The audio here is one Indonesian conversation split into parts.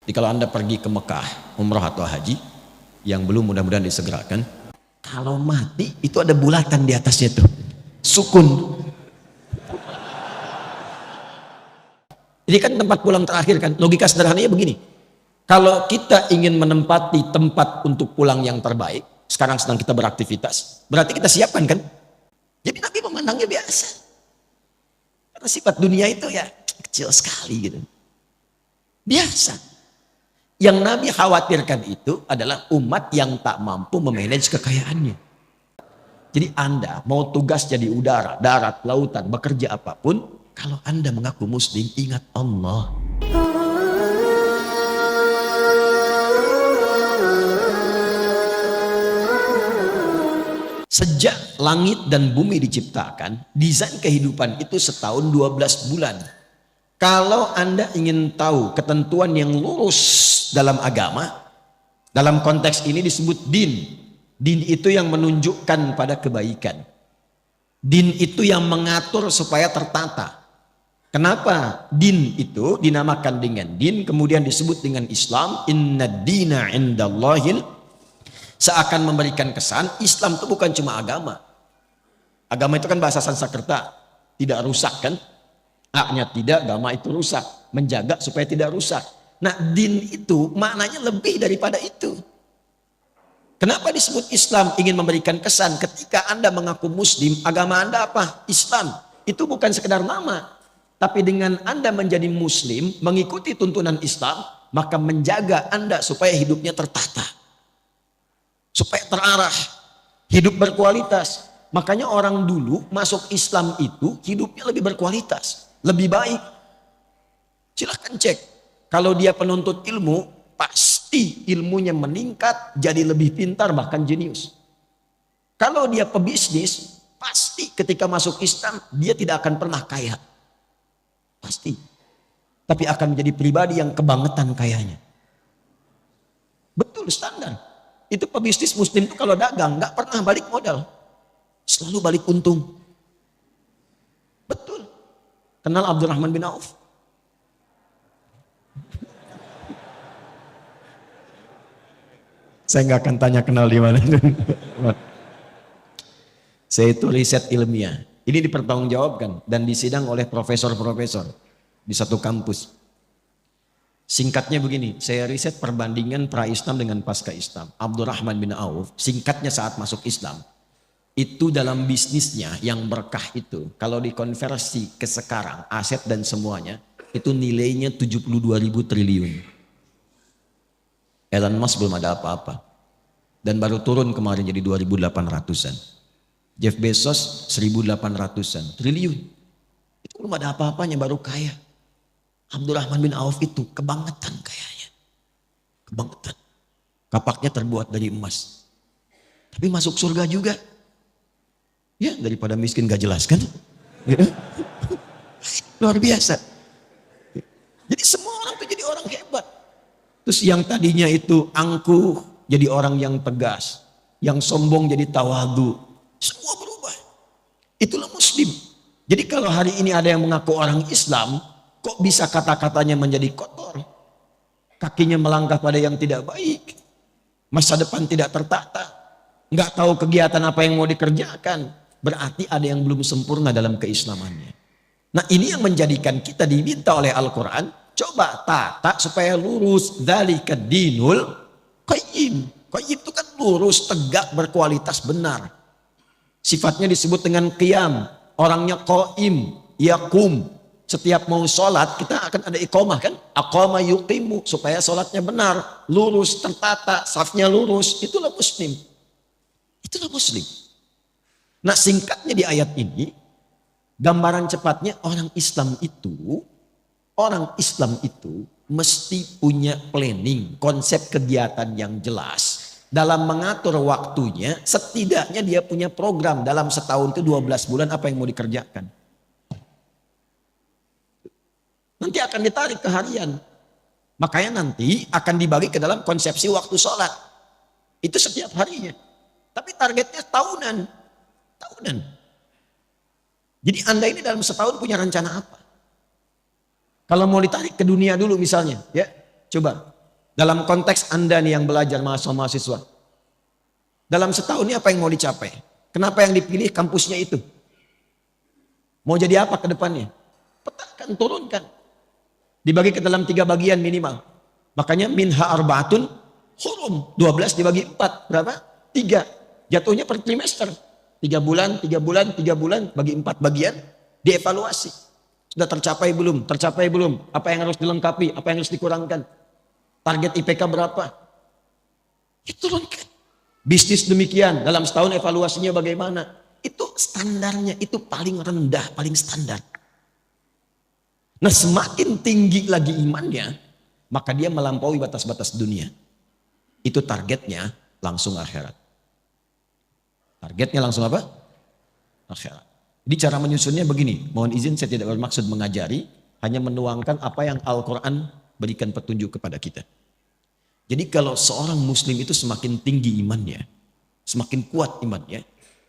Jadi kalau Anda pergi ke Mekah, umrah atau haji, yang belum mudah-mudahan disegerakan, kalau mati itu ada bulatan di atasnya tuh, sukun. Ini kan tempat pulang terakhir kan, logika sederhananya begini. Kalau kita ingin menempati tempat untuk pulang yang terbaik, sekarang sedang kita beraktivitas, berarti kita siapkan kan? Jadi Nabi memandangnya biasa. Karena sifat dunia itu ya kecil sekali gitu. Biasa. Yang Nabi khawatirkan itu adalah umat yang tak mampu memanage kekayaannya. Jadi Anda mau tugas jadi udara, darat, lautan, bekerja apapun, kalau Anda mengaku muslim, ingat Allah. Sejak langit dan bumi diciptakan, desain kehidupan itu setahun 12 bulan. Kalau Anda ingin tahu ketentuan yang lurus dalam agama, dalam konteks ini disebut din. Din itu yang menunjukkan pada kebaikan. Din itu yang mengatur supaya tertata. Kenapa din itu dinamakan dengan din, kemudian disebut dengan Islam? Inna dina indallahil, seakan memberikan kesan Islam itu bukan cuma agama. Agama itu kan bahasa Sanskerta, tidak rusak kan? A-nya tidak, agama itu rusak, menjaga supaya tidak rusak. Nah, din itu maknanya lebih daripada itu. Kenapa disebut Islam? Ingin memberikan kesan ketika Anda mengaku muslim, agama Anda apa? Islam. Itu bukan sekedar nama. Tapi dengan Anda menjadi muslim, mengikuti tuntunan Islam, maka menjaga Anda supaya hidupnya tertata. Supaya terarah, hidup berkualitas. Makanya orang dulu masuk Islam itu hidupnya lebih berkualitas, lebih baik. Silahkan cek. Kalau dia penuntut ilmu, pasti ilmunya meningkat, jadi lebih pintar, bahkan jenius. Kalau dia pebisnis, pasti ketika masuk Islam, dia tidak akan pernah kaya. Pasti. Tapi akan menjadi pribadi yang kebangetan kayanya. Betul standar. Itu pebisnis muslim itu kalau dagang, nggak pernah balik modal. Selalu balik untung. Betul. Kenal Abdurrahman bin Auf? Saya nggak akan tanya kenal di mana. Saya itu riset ilmiah. Ini dipertanggungjawabkan dan disidang oleh profesor-profesor di satu kampus. Singkatnya begini, saya riset perbandingan pra-Islam dengan pasca-Islam. Abdurrahman bin Auf, singkatnya saat masuk Islam, itu dalam bisnisnya yang berkah itu, kalau dikonversi ke sekarang, aset dan semuanya, itu nilainya 72.000 triliun. Elon Musk belum ada apa-apa. Dan baru turun kemarin jadi 2.800-an. Jeff Bezos 1.800-an triliun. Itu belum ada apa-apanya, baru kaya. Abdurrahman bin Auf itu kebangetan kayaknya. Kebangetan. Kapaknya terbuat dari emas. Tapi masuk surga juga. Ya, daripada miskin gak jelas kan? Luar biasa. Jadi semua orang itu jadi orang hebat. Terus yang tadinya itu angkuh jadi orang yang tegas. Yang sombong jadi tawadu. Semua berubah. Itulah muslim. Jadi kalau hari ini ada yang mengaku orang Islam, kok bisa kata-katanya menjadi kotor? Kakinya melangkah pada yang tidak baik. Masa depan tidak tertata. Nggak tahu kegiatan apa yang mau dikerjakan. Berarti ada yang belum sempurna dalam keislamannya. Nah, ini yang menjadikan kita diminta oleh Al-Quran, coba tata supaya lurus. Dzalika dinul qayyim. Qayyim itu kan lurus, tegak, berkualitas, benar. Sifatnya disebut dengan qiyam. Orangnya qaim, yaqum. Setiap mau sholat kita akan ada iqamah kan? Aqama yuqimu, supaya sholatnya benar, lurus, tertata, safnya lurus. Itulah muslim. Itulah muslim. Nah, singkatnya di ayat ini, gambaran cepatnya orang Islam itu mesti punya planning, konsep kegiatan yang jelas. Dalam mengatur waktunya, setidaknya dia punya program dalam setahun itu 12 bulan apa yang mau dikerjakan. Nanti akan ditarik ke harian. Makanya nanti akan dibagi ke dalam konsepsi waktu sholat. Itu setiap harinya. Tapi targetnya tahunan. Jadi Anda ini dalam setahun punya rencana apa? Kalau mau ditarik ke dunia dulu misalnya, ya coba Dalam konteks Anda nih yang belajar mahasiswa. Dalam setahun ini apa yang mau dicapai? Kenapa yang dipilih kampusnya itu? Mau jadi apa ke depannya? Petakan, turunkan. Dibagi ke dalam 3 bagian minimal. Makanya minha arbaatun hurum. 12 dibagi 4. Berapa? 3. Jatuhnya per trimester. 3 bulan, 3 bulan, 3 bulan. Bagi 4 bagian. Dievaluasi. Sudah tercapai belum? Tercapai belum? Apa yang harus dilengkapi? Apa yang harus dikurangkan? Target IPK berapa? Turunkan. Bisnis demikian. Dalam setahun evaluasinya bagaimana? Itu standarnya. Itu paling rendah, paling standar. Nah, semakin tinggi lagi imannya, maka dia melampaui batas-batas dunia. Itu targetnya langsung akhirat. Targetnya langsung apa? Akhirat. Jadi cara menyusunnya begini. Mohon izin, saya tidak bermaksud mengajari, hanya menuangkan apa yang Al-Quran berikan petunjuk kepada kita. Jadi kalau seorang muslim itu semakin tinggi imannya, semakin kuat imannya,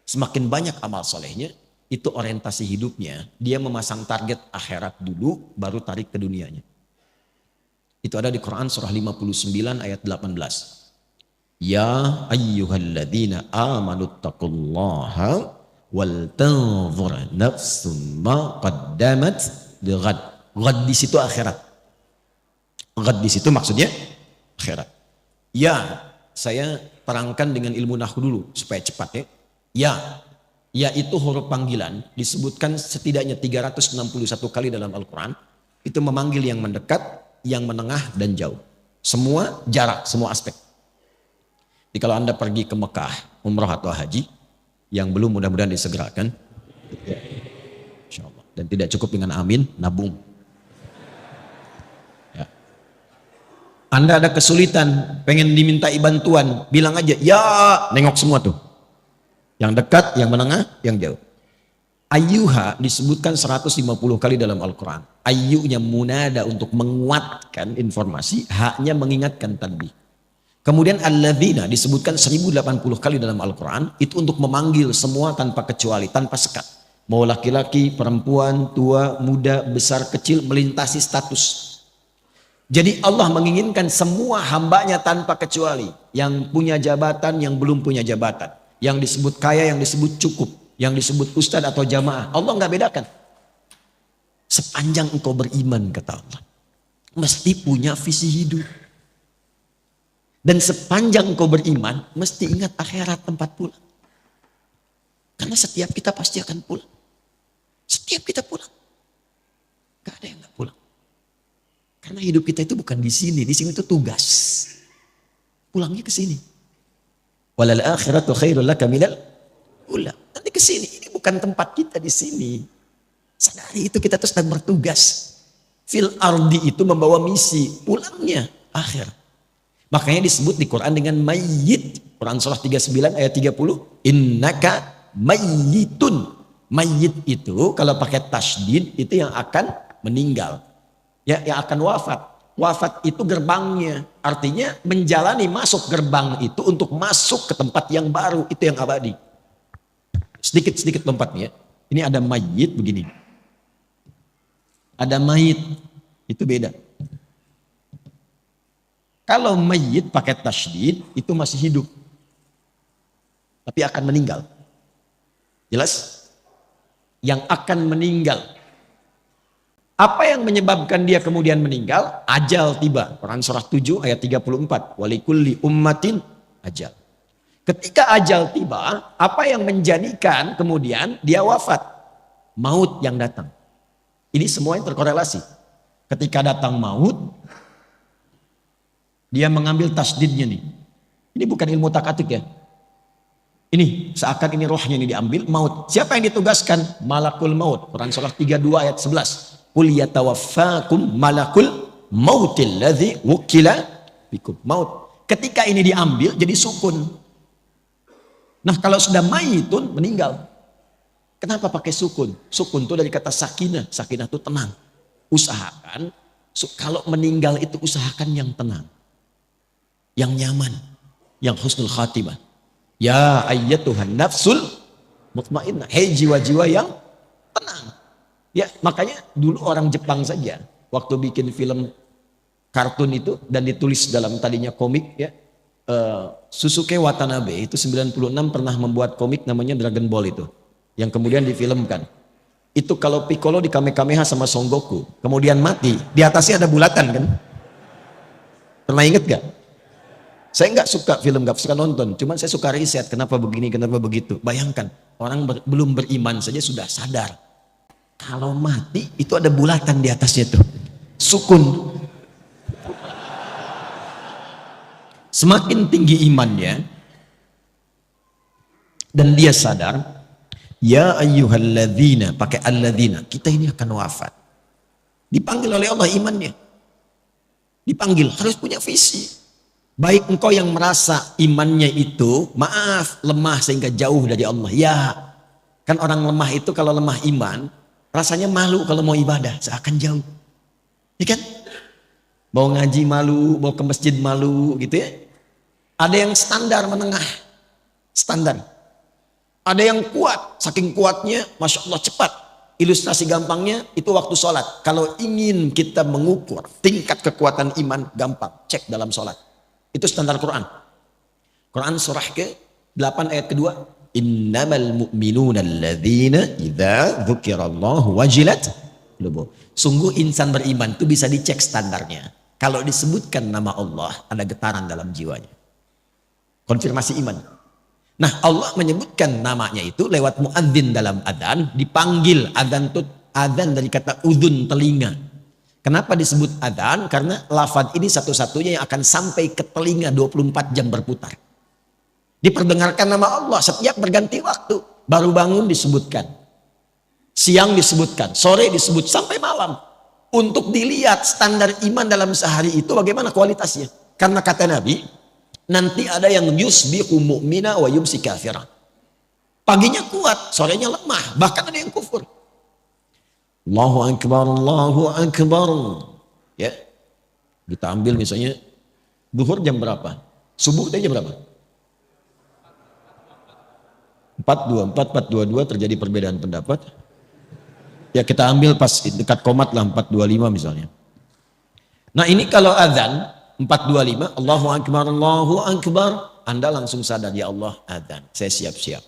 semakin banyak amal solehnya, itu orientasi hidupnya. Dia memasang target akhirat dulu, baru tarik ke dunianya. Itu ada di Quran surah 59 ayat 18. Ya ayyuhalladzina amanu taqullaha wal tanzur nafsum ma qaddamat lighad. Ghad di situ akhirat. Ghad di situ maksudnya akhirat. Ya, saya terangkan dengan ilmu nahwu dulu supaya cepat ya. Ya, yaitu huruf panggilan disebutkan setidaknya 361 kali dalam Al-Quran. Itu memanggil yang mendekat, yang menengah dan jauh. Semua jarak, semua aspek. Jadi kalau Anda pergi ke Mekah, umrah atau haji, yang belum mudah-mudahan disegerakan. Insya Allah. Dan tidak cukup dengan amin, nabung. Ya. Anda ada kesulitan, pengen dimintai bantuan, bilang aja, ya, nengok semua tuh. Yang dekat, yang menengah, yang jauh. Ayyuha disebutkan 150 kali dalam Al-Quran. Ayyunya munada untuk menguatkan informasi, haknya mengingatkan tanbih. Kemudian alladzina disebutkan 1080 kali dalam Al-Quran. Itu untuk memanggil semua tanpa kecuali, tanpa sekat. Mau laki-laki, perempuan, tua, muda, besar, kecil, melintasi status. Jadi Allah menginginkan semua hambanya tanpa kecuali. Yang punya jabatan, yang belum punya jabatan. Yang disebut kaya, yang disebut cukup, yang disebut ustadz atau jamaah. Allah nggak bedakan. Sepanjang engkau beriman, kata Allah, mesti punya visi hidup. Dan sepanjang engkau beriman, mesti ingat akhirat tempat pulang. Karena setiap kita pasti akan pulang. Setiap kita pulang. Gak ada yang nggak pulang. Karena hidup kita itu bukan di sini itu tugas. Pulangnya ke sini. Walal akhiratu khairul laka minal ula. Nanti ke sini. Ini bukan tempat kita di sini. Sadari itu, kita terus sedang bertugas. Fil ardi itu membawa misi. Pulangnya akhir. Makanya disebut di Quran dengan mayyit. Quran surah 39 ayat 30. Innaka mayyitun. Mayyit itu kalau pakai tasydid itu yang akan meninggal. Ya, yang akan wafat. Wafat itu gerbangnya. Artinya menjalani masuk gerbang itu untuk masuk ke tempat yang baru. Itu yang abadi. Sedikit-sedikit lompatnya. Ini ada mayit begini. Ada mayit. Itu beda. Kalau mayit pakai tasydid itu masih hidup. Tapi akan meninggal. Jelas? Yang akan meninggal. Apa yang menyebabkan dia kemudian meninggal? Ajal tiba. Quran surah 7 ayat 34. Walikulli ummatin ajal. Ketika ajal tiba, apa yang menjadikan kemudian dia wafat? Maut yang datang. Ini semua yang terkorelasi. Ketika datang maut, dia mengambil tasdidnya nih. Ini bukan ilmu takatik ya. Ini seakan ini rohnya ini diambil, maut. Siapa yang ditugaskan? Malakul maut. Quran surah 32 ayat 11. Qul yatawaffakum malakul mautil ladzi wukila bikum. Maut. Ketika ini diambil jadi sukun. Nah, kalau sudah mayitun meninggal. Kenapa pakai sukun? Sukun itu dari kata sakinah. Sakinah itu tenang. Usahakan kalau meninggal itu usahakan yang tenang. Yang nyaman, yang husnul khatimah. Ya ayyatuhan nafsul mutmainnah. Hei jiwa-jiwa yang tenang. Ya, makanya dulu orang Jepang saja waktu bikin film kartun itu dan ditulis dalam tadinya komik ya. Susuke Watanabe itu 96 pernah membuat komik namanya Dragon Ball itu. Yang kemudian difilmkan. Itu kalau Piccolo di Kamehameha sama Son Goku, kemudian mati, di atasnya ada bulatan kan? Pernah inget gak? Saya nggak suka film, nggak suka nonton, cuman saya suka riset kenapa begini, kenapa begitu. Bayangkan, orang belum beriman saja sudah sadar. Kalau mati itu ada bulatan di atasnya tuh. Sukun. Semakin tinggi imannya dan dia sadar, ya ayyuhalladzina, pakai alladzina, kita ini akan wafat. Dipanggil oleh Allah imannya. Dipanggil, harus punya visi. Baik engkau yang merasa imannya itu, maaf, lemah sehingga jauh dari Allah. Ya, kan orang lemah itu kalau lemah iman, rasanya malu kalau mau ibadah, seakan jauh. Ya kan? Mau ngaji malu, mau ke masjid malu gitu ya. Ada yang standar menengah. Standar. Ada yang kuat, saking kuatnya Masya Allah cepat. Ilustrasi gampangnya itu waktu sholat. Kalau ingin kita mengukur tingkat kekuatan iman, gampang. Cek dalam sholat. Itu standar Quran. Quran surah ke-8 ayat kedua. Innamal mu'minuna alladzina idza dzukirallahu wajilat qulubuhum. Sungguh insan beriman itu bisa dicek standarnya. Kalau disebutkan nama Allah, ada getaran dalam jiwanya. Konfirmasi iman. Nah, Allah menyebutkan namanya itu lewat muadzin dalam adzan, dipanggil. Adzan itu adzan dari kata udhun, telinga. Kenapa disebut adzan? Karena lafaz ini satu-satunya yang akan sampai ke telinga 24 jam berputar. Diperdengarkan nama Allah setiap berganti waktu. Baru bangun disebutkan. Siang disebutkan, sore disebut, sampai malam. Untuk dilihat standar iman dalam sehari itu bagaimana kualitasnya. Karena kata Nabi, nanti ada yang yusbihu mu'mina wa yumsi kafira. Paginya kuat, sorenya lemah, bahkan ada yang kufur. Allahu akbar, Allahu akbar. Ya. Kita ambil misalnya zuhur jam berapa? Subuh tadi jam berapa? 4.22 terjadi perbedaan pendapat. Ya kita ambil pas dekat komat lah 4.25 misalnya. Nah ini kalau azan 4.25 Allahu akbar, Allahu akbar, Anda langsung sadar ya Allah azan, saya siap-siap.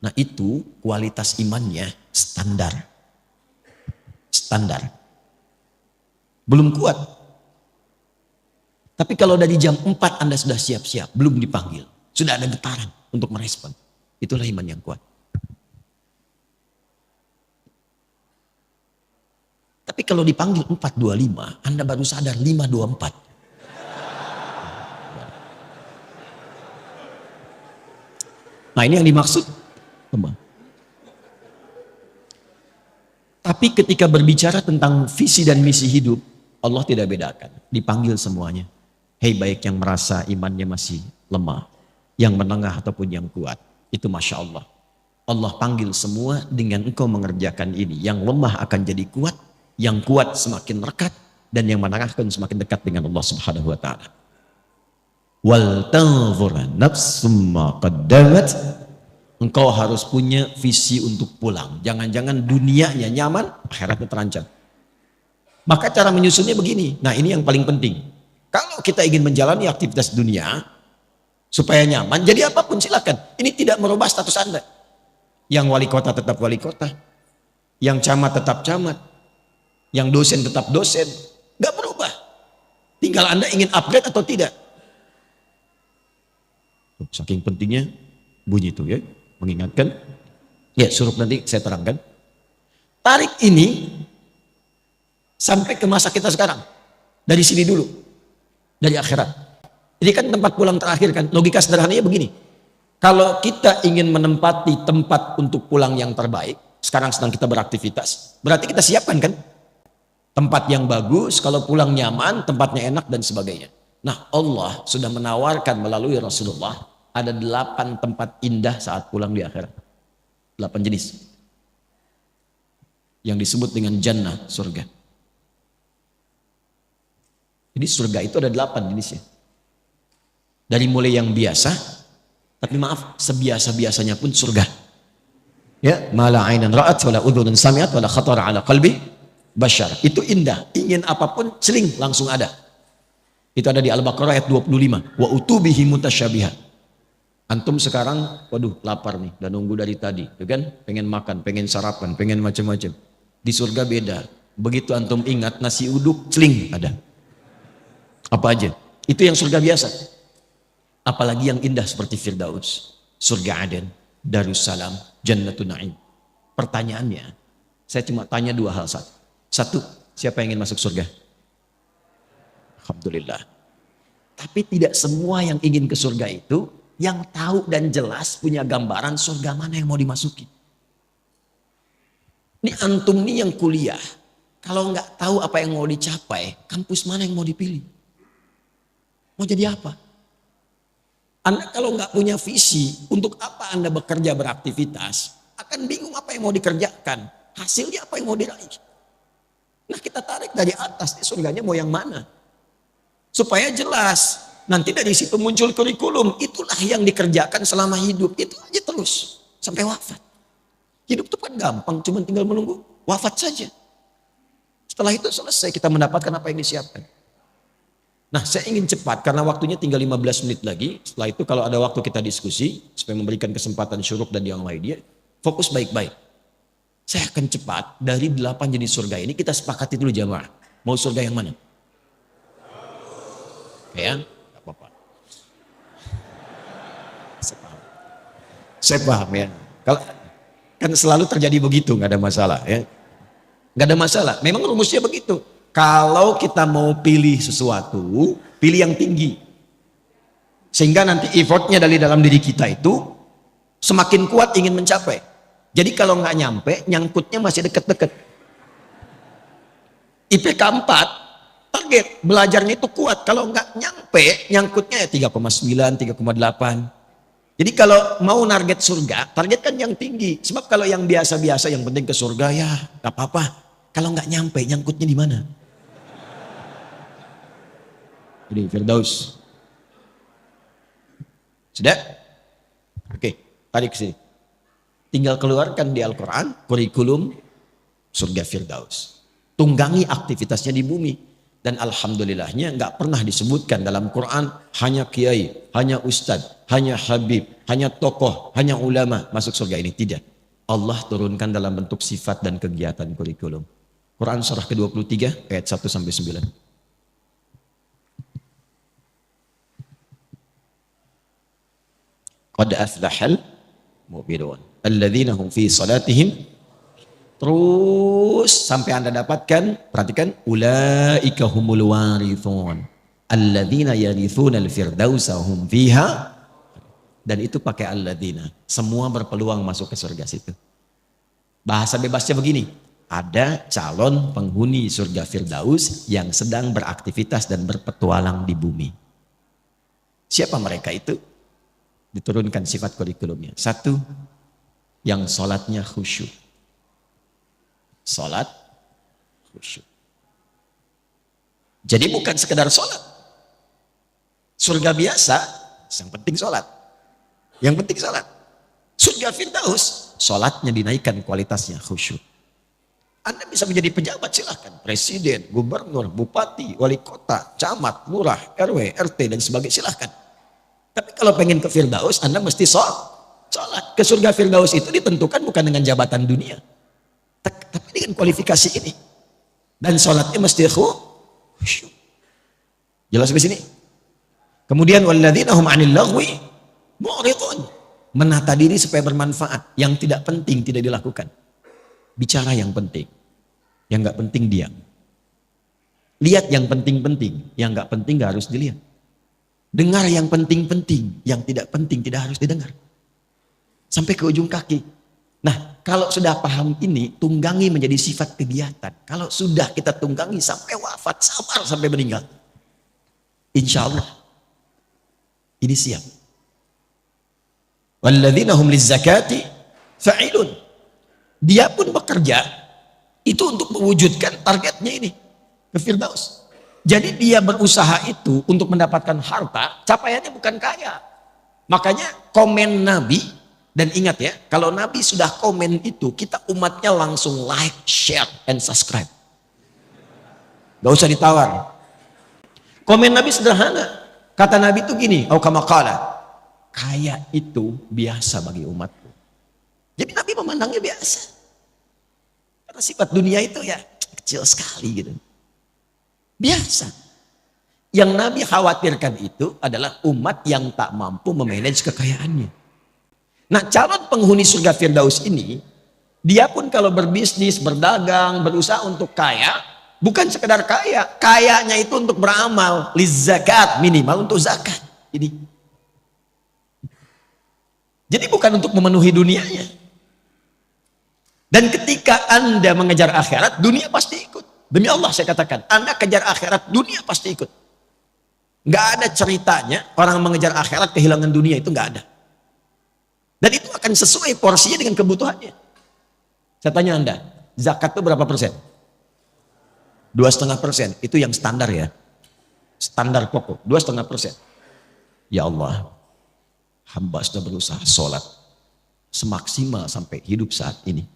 Nah itu kualitas imannya standar. Standar. Belum kuat. Tapi kalau dari jam 4 Anda sudah siap-siap, belum dipanggil, sudah ada getaran untuk merespon. Itulah iman yang kuat. Tapi kalau dipanggil 4.25, Anda baru sadar 5.24. Nah ini yang dimaksud. Tapi ketika berbicara tentang visi dan misi hidup, Allah tidak bedakan. Dipanggil semuanya. Hei baik yang merasa imannya masih lemah, yang menengah ataupun yang kuat. Itu Masya Allah. Allah panggil semua dengan engkau mengerjakan ini. Yang lemah akan jadi kuat. Yang kuat semakin rekat dan yang menengah akan semakin dekat dengan Allah Subhanahu wa taala. Wal tanzur nafsum ma qaddamat. Engkau harus punya visi untuk pulang. Jangan-jangan dunianya nyaman, akhiratnya terancam. Maka cara menyusunnya begini. Nah, ini yang paling penting. Kalau kita ingin menjalani aktivitas dunia supaya nyaman, jadi apapun silakan. Ini tidak merubah status Anda. Yang wali kota tetap wali kota. Yang camat tetap camat. Yang dosen tetap dosen, gak berubah. Tinggal Anda ingin upgrade atau tidak. Saking pentingnya bunyi itu ya, mengingatkan. Ya suruh nanti saya terangkan. Tarik ini sampai ke masa kita sekarang. Dari sini dulu, dari akhirat. Ini kan tempat pulang terakhir kan. Logika sederhananya begini. Kalau kita ingin menempati tempat untuk pulang yang terbaik, sekarang sedang kita beraktivitas, berarti kita siapkan kan? Tempat yang bagus, kalau pulang nyaman, tempatnya enak dan sebagainya. Nah Allah sudah menawarkan melalui Rasulullah ada 8 tempat indah saat pulang di akhirat. 8 jenis. Yang disebut dengan jannah, surga. Jadi surga itu ada 8 jenisnya. Dari mulai yang biasa, tapi maaf, sebiasa-biasanya pun surga. Ya, mala ainan ra'at wala udhunun sami'at wala khatara ala qalbi bashar. Itu indah. Ingin apapun celing langsung ada. Itu ada di Al-Baqarah ayat 25. Wa utubihi mutasyabihat. Antum sekarang, waduh lapar nih, dan nunggu dari tadi, ya kan? Pengen makan, pengen sarapan, pengen macam-macam. Di surga beda. Begitu antum ingat nasi uduk, celing ada. Apa aja? Itu yang surga biasa. Apalagi yang indah seperti Firdaus, surga Aden, Darussalam, Jannatun Na'im. Pertanyaannya, saya cuma tanya dua hal. Satu, siapa yang ingin masuk surga? Alhamdulillah. Tapi tidak semua yang ingin ke surga itu yang tahu dan jelas punya gambaran surga mana yang mau dimasuki. Ini antum nih yang kuliah, kalau nggak tahu apa yang mau dicapai, kampus mana yang mau dipilih? Mau jadi apa? Anda kalau nggak punya visi, untuk apa Anda bekerja beraktivitas, akan bingung apa yang mau dikerjakan, hasilnya apa yang mau diraih. Nah kita tarik dari atas, surganya mau yang mana? Supaya jelas, nanti dari situ muncul kurikulum, itulah yang dikerjakan selama hidup, itu aja terus, sampai wafat. Hidup itu kan gampang, cuma tinggal menunggu wafat saja. Setelah itu selesai kita mendapatkan apa yang disiapkan. Nah saya ingin cepat karena waktunya tinggal 15 menit lagi. Setelah itu kalau ada waktu kita diskusi supaya memberikan kesempatan Syuruk dan yang lainnya. Fokus baik-baik. Saya akan cepat dari 8 jenis surga ini kita sepakati dulu jamaah. Mau surga yang mana? Ya, gak apa-apa. Saya paham ya. Kalau kan selalu terjadi begitu, nggak ada masalah ya. Nggak ada masalah. Memang rumusnya begitu. Kalau kita mau pilih sesuatu, pilih yang tinggi. Sehingga nanti effortnya dari dalam diri kita itu semakin kuat ingin mencapai. Jadi kalau nggak nyampe, nyangkutnya masih deket-deket. IPK 4, target belajarnya itu kuat. Kalau nggak nyampe, nyangkutnya ya 3,9, 3,8. Jadi kalau mau target surga, targetkan yang tinggi. Sebab kalau yang biasa-biasa, yang penting ke surga ya nggak apa-apa. Kalau nggak nyampe, nyangkutnya di mana? Jadi Firdaus. Sudah? Oke, tarik ke sini. Tinggal keluarkan di Al-Quran kurikulum surga Firdaus. Tunggangi aktivitasnya di bumi. Dan alhamdulillahnya nggak pernah disebutkan dalam Quran hanya kiai, hanya ustadz, hanya habib, hanya tokoh, hanya ulama masuk surga ini. Tidak. Allah turunkan dalam bentuk sifat dan kegiatan kurikulum. Quran surah ke-23 ayat 1-9. Qad aflahal mu'minun alladzina hum fi salatihim, terus sampai Anda dapatkan, perhatikan, ulaika humul warithun alladzina yarithunal firdausa hum fiha, dan itu pakai alladzina, semua berpeluang masuk ke surga situ. Bahasa bebasnya begini, ada calon penghuni surga Firdaus yang sedang beraktivitas dan berpetualang di bumi. Siapa mereka itu? Diturunkan sifat kurikulumnya. Satu, yang sholatnya khusyuk. Sholat khusyuk. Jadi bukan sekedar sholat. Surga biasa, yang penting sholat. Yang penting sholat. Surga Firdaus, sholatnya dinaikkan kualitasnya khusyuk. Anda bisa menjadi pejabat silahkan. Presiden, gubernur, bupati, wali kota, camat, lurah, RW, RT dan sebagainya silahkan. Tapi kalau pengen ke Firdaus, Anda mesti sholat. Ke surga Firdaus itu ditentukan bukan dengan jabatan dunia, tapi dengan kualifikasi ini. Dan sholatnya mesti khusyuk. Jelas di sini. Kemudian walladzina hum 'anil lagwi mu'ridun. Menata diri supaya bermanfaat. Yang tidak penting tidak dilakukan. Bicara yang penting. Yang nggak penting diam. Lihat yang penting-penting. Yang nggak penting nggak harus dilihat. Dengar yang penting-penting, yang tidak penting tidak harus didengar. Sampai ke ujung kaki. Nah, kalau sudah paham ini, tunggangi menjadi sifat kegiatan. Kalau sudah kita tunggangi sampai wafat, sabar sampai meninggal. Insya Allah, ini siap. Walladzina hum lizzakati fa'ilun. Dia pun bekerja, itu untuk mewujudkan targetnya ini, ke Firdaus. Jadi dia berusaha itu untuk mendapatkan harta, capaiannya bukan kaya. Makanya komen Nabi, dan ingat ya, kalau Nabi sudah komen itu, kita umatnya langsung like, share, and subscribe. Gak usah ditawar. Komen Nabi sederhana. Kata Nabi itu gini, au kama qala, kaya itu biasa bagi umatku. Jadi Nabi memandangnya biasa. Karena sifat dunia itu ya kecil sekali gitu. Biasa. Yang Nabi khawatirkan itu adalah umat yang tak mampu memanage kekayaannya. Nah, calon penghuni surga Firdaus ini, dia pun kalau berbisnis, berdagang, berusaha untuk kaya, bukan sekedar kaya, kayanya itu untuk beramal, lizakat, minimal untuk zakat. Jadi bukan untuk memenuhi dunianya. Dan ketika Anda mengejar akhirat, dunia pasti ikut. Demi Allah saya katakan, Anda kejar akhirat, dunia pasti ikut. Nggak ada ceritanya orang mengejar akhirat kehilangan dunia, itu nggak ada. Dan itu akan sesuai porsinya dengan kebutuhannya. Saya tanya Anda, zakat itu berapa persen? 2,5%. Itu yang standar ya. Standar pokok, 2,5%. Ya Allah, hamba sudah berusaha sholat semaksimal sampai hidup saat ini.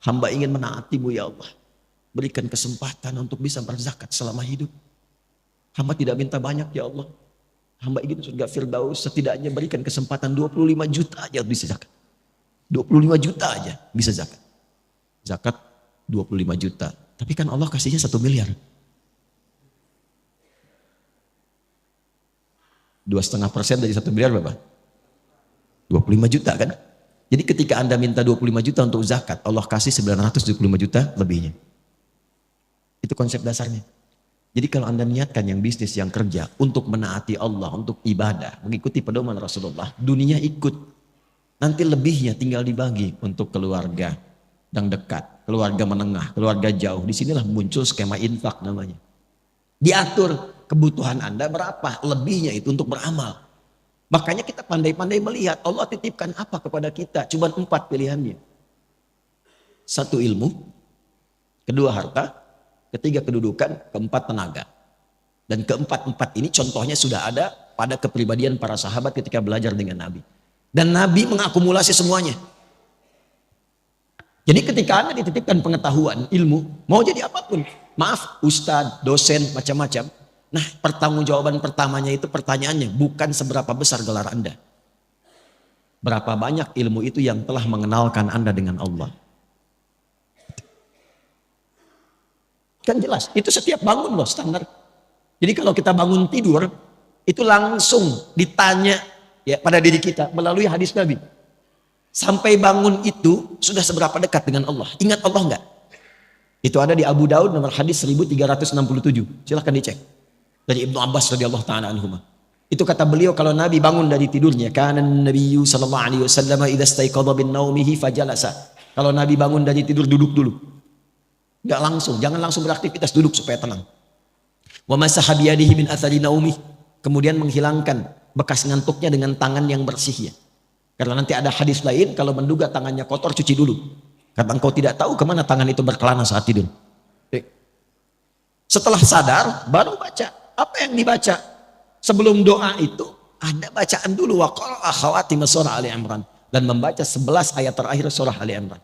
Hamba ingin menaati-Mu ya Allah. Berikan kesempatan untuk bisa berzakat selama hidup. Hamba tidak minta banyak ya Allah. Hamba ingin surga Firdaus, setidaknya berikan kesempatan 25 juta aja bisa zakat. 25 juta aja bisa zakat. Zakat 25 juta. Tapi kan Allah kasihnya 1 miliar. 2,5% dari 1 miliar berapa? 25 juta kan? Jadi ketika Anda minta 25 juta untuk zakat, Allah kasih 925 juta lebihnya. Itu konsep dasarnya. Jadi kalau Anda niatkan yang bisnis, yang kerja untuk menaati Allah, untuk ibadah, mengikuti pedoman Rasulullah, dunia ikut. Nanti lebihnya tinggal dibagi untuk keluarga yang dekat, keluarga menengah, keluarga jauh. Disinilah muncul skema infak namanya. Diatur kebutuhan Anda berapa, lebihnya itu untuk beramal. Makanya kita pandai-pandai melihat Allah titipkan apa kepada kita. Cuma 4 pilihannya. 1 ilmu, 2 harta, 3 kedudukan, 4 tenaga. Dan keempat-empat ini contohnya sudah ada pada kepribadian para sahabat ketika belajar dengan Nabi. Dan Nabi mengakumulasi semuanya. Jadi ketika Anda dititipkan pengetahuan, ilmu, mau jadi apapun. Maaf, ustadz, dosen, macam-macam. Nah, pertanggungjawaban pertamanya itu pertanyaannya bukan seberapa besar gelar Anda. Berapa banyak ilmu itu yang telah mengenalkan Anda dengan Allah. Kan jelas, itu setiap bangun loh standar. Jadi kalau kita bangun tidur, itu langsung ditanya ya pada diri kita melalui hadis Nabi. Sampai bangun itu sudah seberapa dekat dengan Allah. Ingat Allah enggak? Itu ada di Abu Daud nomor hadis 1367. Silahkan dicek. Dari Ibnu Abbas radhiyallahu taala anhuma. Itu kata beliau kalau Nabi bangun dari tidurnya, kana Nabiyyu sallallahu alaihi wasallam idza istaiqadha min naumihi fajalasa. Kalau Nabi bangun dari tidur duduk dulu. Enggak langsung, jangan langsung beraktivitas, duduk supaya tenang. Wa masaha bi yadihi min athari naumih. Kemudian menghilangkan bekas ngantuknya dengan tangan yang bersih ya. Karena nanti ada hadis lain kalau menduga tangannya kotor cuci dulu. Karena engkau tidak tahu kemana tangan itu berkelana saat tidur. Setelah sadar baru baca. Apa yang dibaca? Sebelum doa itu ada bacaan dulu wa qara'a khawatim surah Ali Imran dan membaca 11 ayat terakhir surah Ali Imran.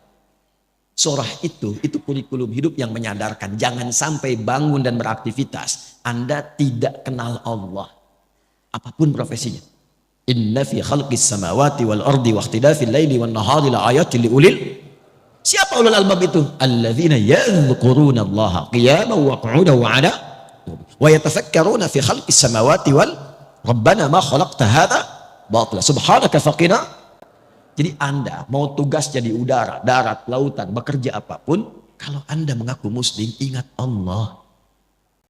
Surah itu kurikulum hidup yang menyadarkan jangan sampai bangun dan beraktivitas Anda tidak kenal Allah. Apapun profesinya. Inna fi khalqis samawati wal ardi wa ikhtilafil laili wan nahari la ayatin li ulil. Siapa ulul albab itu? Alladzina yadhkuruna Allah qiyaman wa qu'udan wa 'ala wa yatafakkaruna fi khalqis samawati wal rabbana ma khalaqta hadza batila subhanaka faqina. Jadi Anda mau tugas jadi udara, darat, lautan, bekerja apapun, kalau Anda mengaku muslim, ingat Allah.